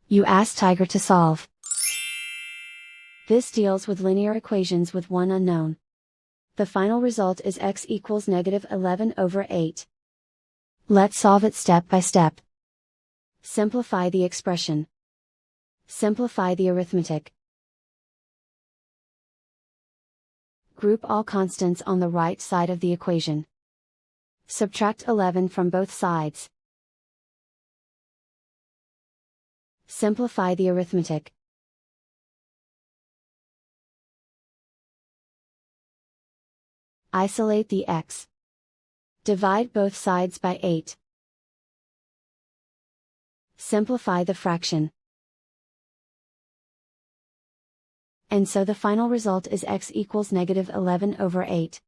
You ask Tiger to solve. This deals with linear equations with one unknown. The final result is x equals -11/8. Let's solve it step by step. Simplify the expression. Simplify the arithmetic. Group all constants on the right side of the equation. Subtract 11 from both sides. Simplify the arithmetic. Isolate the x. Divide both sides by 8. Simplify the fraction. And so the final result is x equals -11/8.